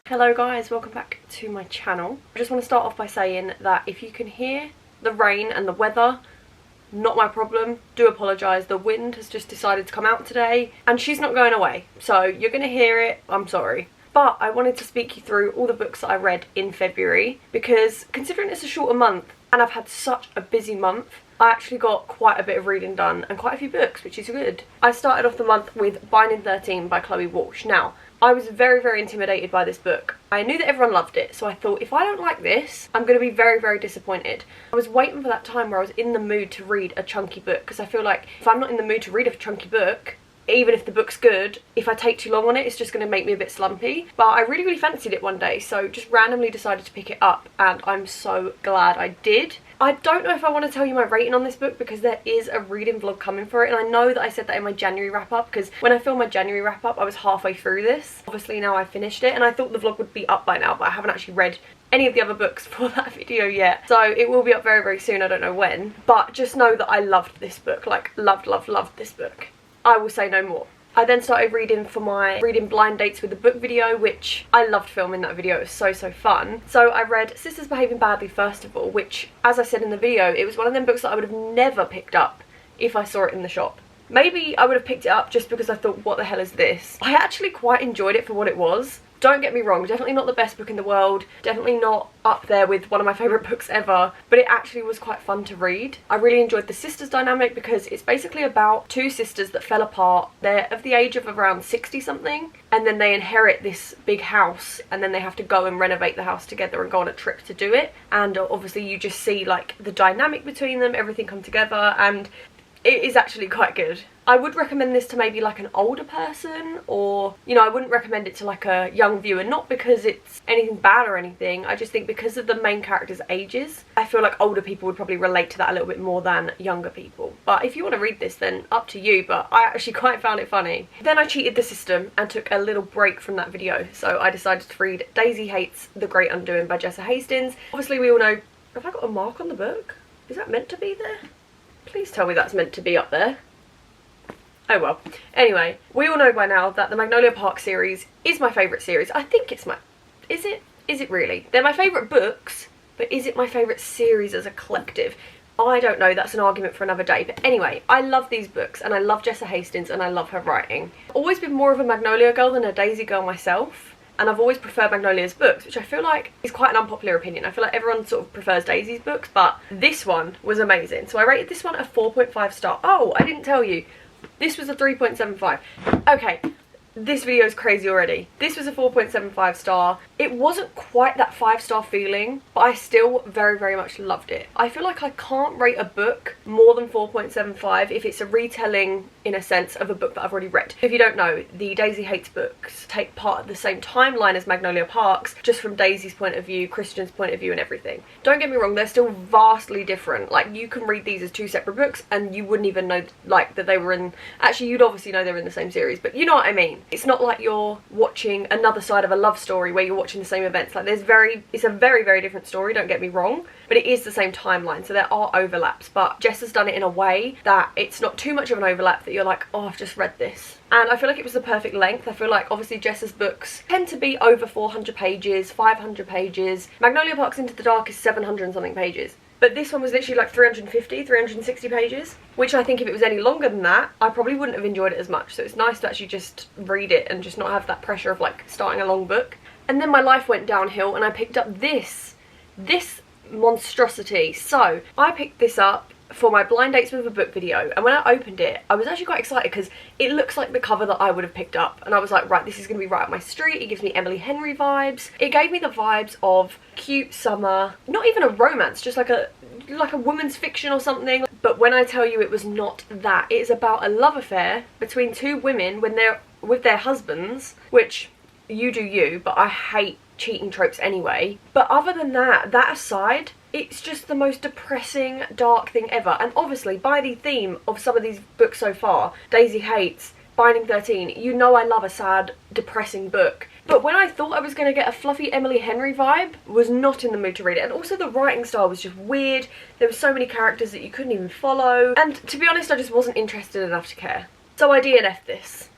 Hello guys, welcome back to my channel. I just want to start off by saying that if you can hear the rain and the weather, not my problem. Do apologise, the wind has just decided to come out today and she's not going away, so you're going to hear it. I'm sorry. But I wanted to speak you through all the books that I read in February, because considering it's a shorter month and I've had such a busy month, I actually got quite a bit of reading done and quite a few books, which is good. I started off the month with Binding 13 by Chloe Walsh. Now, I was very intimidated by this book. I knew that everyone loved it, so I thought if I don't like this, I'm going to be very disappointed. I was waiting for that time where I was in the mood to read a chunky book, because I feel like if I'm not in the mood to read a chunky book, even if the book's good, if I take too long on it, it's just going to make me a bit slumpy. But I really fancied it one day, so just randomly decided to pick it up, and I'm so glad I did. I don't know if I want to tell you my rating on this book because there is a reading vlog coming for it, and I know that I said that in my January wrap up, because when I filmed my January wrap up I was halfway through this. Obviously now I finished it and I thought the vlog would be up by now, but I haven't actually read any of the other books for that video yet, so it will be up very soon. I don't know when, but just know that I loved this book, like loved this book. I will say no more. I then started reading for my reading blind dates with the book video, which I loved filming that video. It was so fun. So I read Sisters Behaving Badly first of all, which, as I said in the video, it was one of them books that I would have never picked up if I saw it in the shop. Maybe I would have picked it up just because I thought, what the hell is this? I actually quite enjoyed it for what it was. Don't get me wrong, definitely not the best book in the world, definitely not up there with one of my favourite books ever, but it actually was quite fun to read. I really enjoyed the sisters dynamic because it's basically about two sisters that fell apart. They're of the age of around 60 something, and then they inherit this big house, and then they have to go and renovate the house together and go on a trip to do it. And obviously you just see like the dynamic between them, everything come together, and it is actually quite good. I would recommend this to maybe like an older person, or, you know, I wouldn't recommend it to like a young viewer, not because it's anything bad or anything. I just think because of the main character's ages, I feel like older people would probably relate to that a little bit more than younger people. But if you want to read this, then up to you, but I actually quite found it funny. Then I cheated the system and took a little break from that video, so I decided to read Daisy Haites The Great Undoing by Jessa Hastings. Obviously we all know, have I got a mark on the book? Is that meant to be there? Please tell me that's meant to be up there. Oh well. Anyway, we all know by now that the Magnolia Park series is my favourite series. I think it's my... Is it? Is it really? They're my favourite books, but is it my favourite series as a collective? I don't know, that's an argument for another day. But anyway, I love these books and I love Jessa Hastings and I love her writing. I've always been more of a Magnolia girl than a Daisy girl myself. And I've always preferred Magnolia's books, which I feel like is quite an unpopular opinion. I feel like everyone sort of prefers Daisy's books, but this one was amazing. So I rated this one a 4.5 star. Oh, I didn't tell you. This was a 3.75. Okay, this video is crazy already. This was a 4.75 star. It wasn't quite that 5-star feeling, but I still very much loved it. I feel like I can't rate a book more than 4.75 if it's a retelling, in a sense, of a book that I've already read. If you don't know, the Daisy Haites books take part of the same timeline as Magnolia Park's, just from Daisy's point of view, Christian's point of view and everything. Don't get me wrong, they're still vastly different. Like, you can read these as two separate books and you wouldn't even know, like, that they were in... Actually, you'd obviously know they're in the same series, but you know what I mean. It's not like you're watching another side of a love story where you're watching the same events. Like, it's a very different story, don't get me wrong, but it is the same timeline, so there are overlaps. But Jessa's done it in a way that it's not too much of an overlap that you're like, oh, I've just read this. And I feel like it was the perfect length. I feel like obviously Jessa's books tend to be over 400 pages, 500 pages. Magnolia Park's Into the Dark is 700 and something pages. But this one was literally like 350, 360 pages, which I think if it was any longer than that, I probably wouldn't have enjoyed it as much. So it's nice to actually just read it and just not have that pressure of like starting a long book. And then my life went downhill and I picked up this monstrosity. So I picked this up for my blind dates with a book video, and when I opened it I was actually quite excited because it looks like the cover that I would have picked up, and I was like, right, this is going to be right up my street. It gives me Emily Henry vibes. It gave me the vibes of cute summer, not even a romance, just like a woman's fiction or something. But when I tell you it was not that, it is about a love affair between two women when they're with their husbands, which you do you, but I hate cheating tropes anyway. But other than that aside, it's just the most depressing, dark thing ever. And obviously, by the theme of some of these books so far, Daisy Haites, Binding 13, you know I love a sad, depressing book. But when I thought I was going to get a fluffy Emily Henry vibe, was not in the mood to read it. And also the writing style was just weird. There were so many characters that you couldn't even follow. And to be honest, I just wasn't interested enough to care. So I DNF'd this.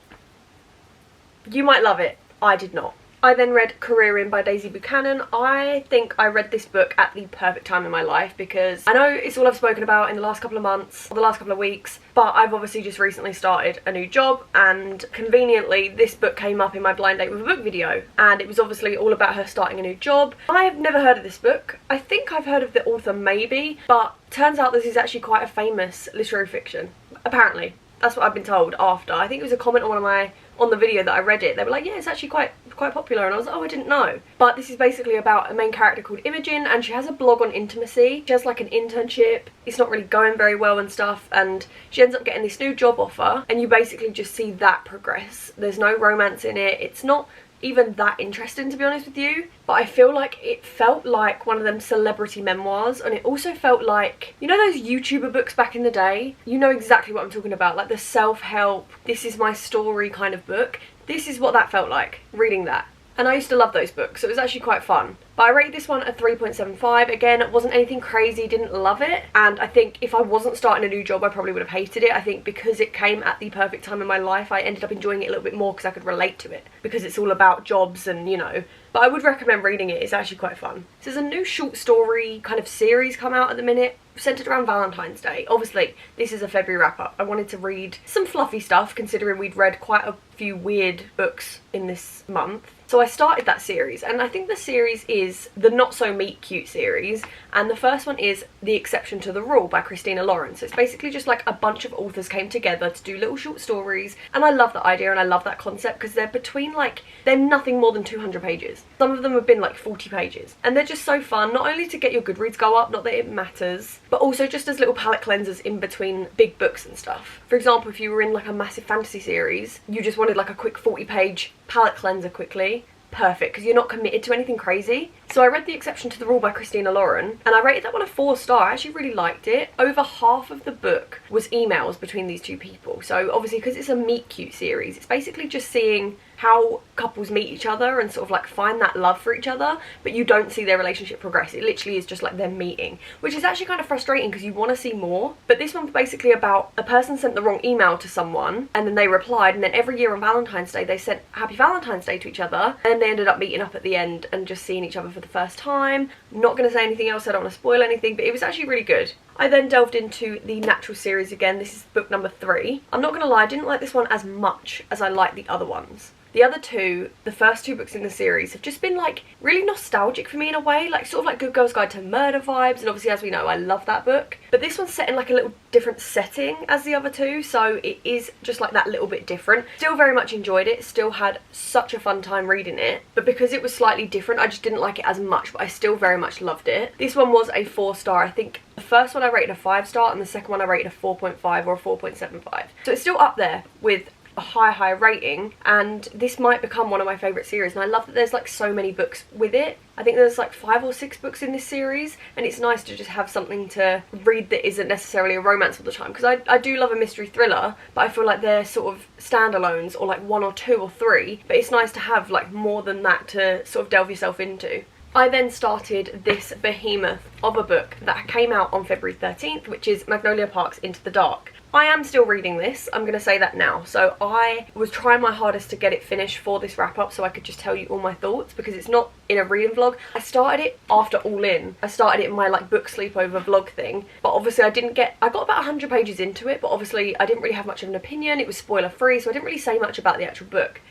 You might love it. I did not. I then read Careerin by Daisy Buchanan. I think I read this book at the perfect time in my life because I know it's all I've spoken about in the last couple of months, or the last couple of weeks, but I've obviously just recently started a new job, and conveniently this book came up in my blind date with a book video, and it was obviously all about her starting a new job. I have never heard of this book. I think I've heard of the author maybe, but turns out this is actually quite a famous literary fiction. Apparently. That's what I've been told after. I think it was a comment on the video that I read it. They were like, yeah, it's actually quite popular, and I was like, oh, I didn't know. But this is basically about a main character called Imogen, and she has a blog on intimacy. She has like an internship. It's not really going very well and stuff, and she ends up getting this new job offer, and you basically just see that progress. There's no romance in it. It's not even that interesting, to be honest with you, but I feel like it felt like one of them celebrity memoirs, and it also felt like, you know those YouTuber books back in the day? You know exactly what I'm talking about, like the self-help, this is my story kind of book. This is what that felt like, reading that. And I used to love those books, so it was actually quite fun. But I rated this one a 3.75. Again, it wasn't anything crazy, didn't love it. And I think if I wasn't starting a new job, I probably would have hated it. I think because it came at the perfect time in my life, I ended up enjoying it a little bit more because I could relate to it. Because it's all about jobs and, you know. But I would recommend reading it, it's actually quite fun. So there's a new short story kind of series come out at the minute, centred around Valentine's Day. Obviously, this is a February wrap-up. I wanted to read some fluffy stuff, considering we'd read quite a few weird books in this month. So I started that series, and I think the series is the Not So Meet Cute series, and the first one is The Exception to the Rule by Christina. So it's basically just like a bunch of authors came together to do little short stories, and I love that idea and I love that concept because they're between like, they're nothing more than 200 pages. Some of them have been like 40 pages, and they're just so fun, not only to get your Goodreads go up, not that it matters, but also just as little palette cleansers in between big books and stuff. For example, if you were in like a massive fantasy series, you just wanted like a quick 40-page palette cleanser quickly, perfect, because you're not committed to anything crazy. So I read The Exception to the Rule by Christina, and I rated that one a 4-star. I actually really liked it. Over half of the book was emails between these two people. So obviously, because it's a meet cute series, it's basically just seeing how couples meet each other and sort of like find that love for each other, but you don't see their relationship progress. It literally is just like them meeting, which is actually kind of frustrating because you want to see more. But this one's basically about a person sent the wrong email to someone, and then they replied, and then every year on Valentine's Day they sent Happy Valentine's Day to each other, and they ended up meeting up at the end and just seeing each other for the first time. I'm not going to say anything else, I don't want to spoil anything, but it was actually really good. I then delved into the Natural series again. This is book number 3. I'm not going to lie, I didn't like this one as much as I liked the other ones. The other two, the first 2 books in the series, have just been like really nostalgic for me in a way, like sort of like Good Girl's Guide to Murder vibes, and obviously as we know I love that book. But this one's set in like a little different setting as the other two, so it is just like that little bit different. Still very much enjoyed it, still had such a fun time reading it, but because it was slightly different I just didn't like it as much, but I still very much loved it. This one was a 4-star. I think the first one I rated a 5-star and the second one I rated a 4.5 or a 4.75. So it's still up there with a high rating, and this might become one of my favourite series, and I love that there's like so many books with it. I think there's like 5 or 6 books in this series, and it's nice to just have something to read that isn't necessarily a romance all the time, because I do love a mystery thriller, but I feel like they're sort of standalones, or like 1 or 2 or 3, but it's nice to have like more than that to sort of delve yourself into. I then started this behemoth of a book that came out on February 13th, which is Magnolia Park's Into the Dark. I am still reading this, I'm going to say that now. So I was trying my hardest to get it finished for this wrap up so I could just tell you all my thoughts, because it's not in a reading vlog. I started it after All In. I started it in my like book sleepover vlog thing, but obviously I got about 100 pages into it, but obviously I didn't really have much of an opinion. It was spoiler free, so I didn't really say much about the actual book.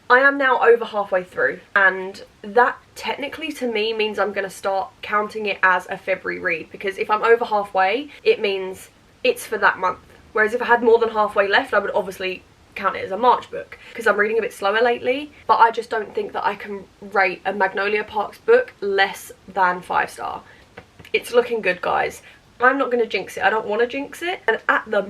I am now over halfway through, and that technically to me means I'm going to start counting it as a February read, because if I'm over halfway, it means it's for that month. Whereas if I had more than halfway left, I would obviously count it as a March book, because I'm reading a bit slower lately, but I just don't think that I can rate a Magnolia Park's book less than 5-star. It's looking good, guys. I'm not going to jinx it. I don't want to jinx it. And at the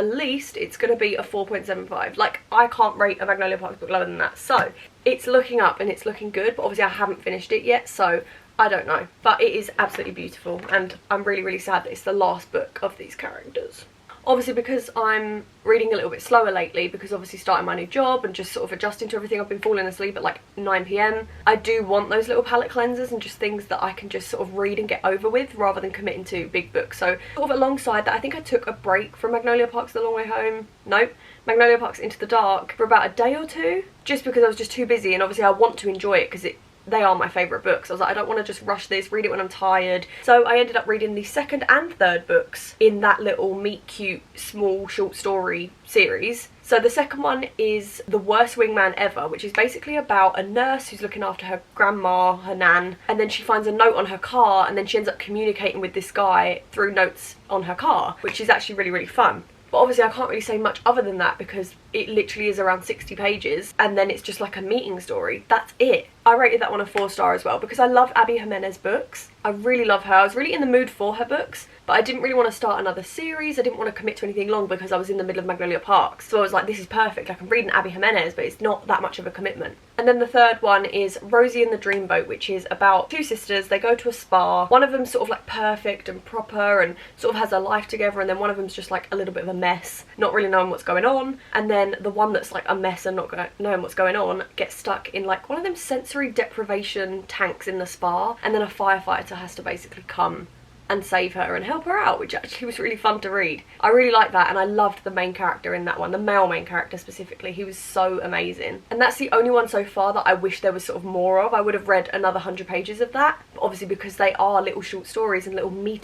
least, it's going to be a 4.75. Like, I can't rate a Magnolia Park's book lower than that. So, it's looking up and it's looking good, but obviously I haven't finished it yet, so I don't know. But it is absolutely beautiful, and I'm really, really sad that it's the last book of these characters. Obviously because I'm reading a little bit slower lately, because obviously starting my new job and just sort of adjusting to everything, I've been falling asleep at like 9 PM. I do want those little palette cleansers and just things that I can just sort of read and get over with rather than committing to big books. So sort of alongside that, I think I took a break from Magnolia Parks The Long Way Home. Nope. Magnolia Parks Into the Dark for about a day or two, just because I was just too busy, and obviously I want to enjoy it because they are my favourite books. I was like, I don't want to just rush this, read it when I'm tired. So I ended up reading the second and third books in that little meet cute small short story series. So the second one is The Worst Wingman Ever, which is basically about a nurse who's looking after her grandma, her nan, and then she finds a note on her car, and then she ends up communicating with this guy through notes on her car, which is actually really, really fun. But obviously I can't really say much other than that because it literally is around 60 pages and then it's just like a meeting story. That's it. I rated that one a 4-star as well because I love Abby Jimenez books. I really love her. I was really in the mood for her books, but I didn't really want to start another series. I didn't want to commit to anything long because I was in the middle of Magnolia Parks. So I was like, this is perfect. I can read an Abby Jimenez, but it's not that much of a commitment. And then the third one is Rosie and the Dreamboat, which is about two sisters. They go to a spa. One of them's sort of like perfect and proper and sort of has their life together, and then one of them's just like a little bit of a mess, not really knowing what's going on. And then the one that's like a mess and not knowing what's going on gets stuck in like one of them sensory deprivation tanks in the spa, and then a firefighter has to basically come and save her and help her out, which actually was really fun to read. I really liked that, and I loved the main character in that one, the male main character specifically. He was so amazing. And that's the only one so far that I wish there was sort of more of. I would have read another 100 pages of that, but obviously because they are little short stories and little meet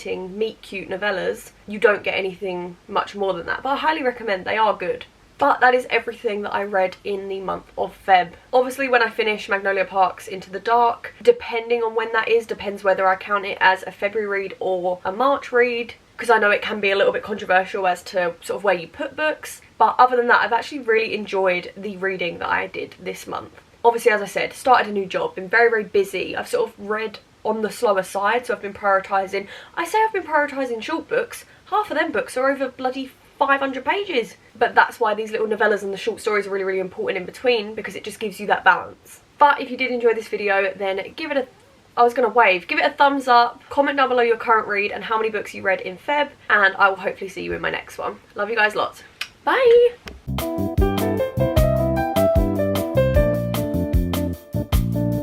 cute novellas, you don't get anything much more than that. But I highly recommend, they are good. But that is everything that I read in the month of Feb. Obviously when I finish Magnolia Parks Into the Dark, depending on when that is, depends whether I count it as a February read or a March read, because I know it can be a little bit controversial as to sort of where you put books. But other than that, I've actually really enjoyed the reading that I did this month. Obviously, as I said, started a new job, been very, very busy. I've sort of read on the slower side, so I've been prioritising. I say I've been prioritising short books. Half of them books are over bloody 500 pages. But that's why these little novellas and the short stories are really, really important in between, because it just gives you that balance. But if you did enjoy this video, then give it a thumbs up, comment down below your current read and how many books you read in Feb, and I will hopefully see you in my next one. Love you guys lots. Bye!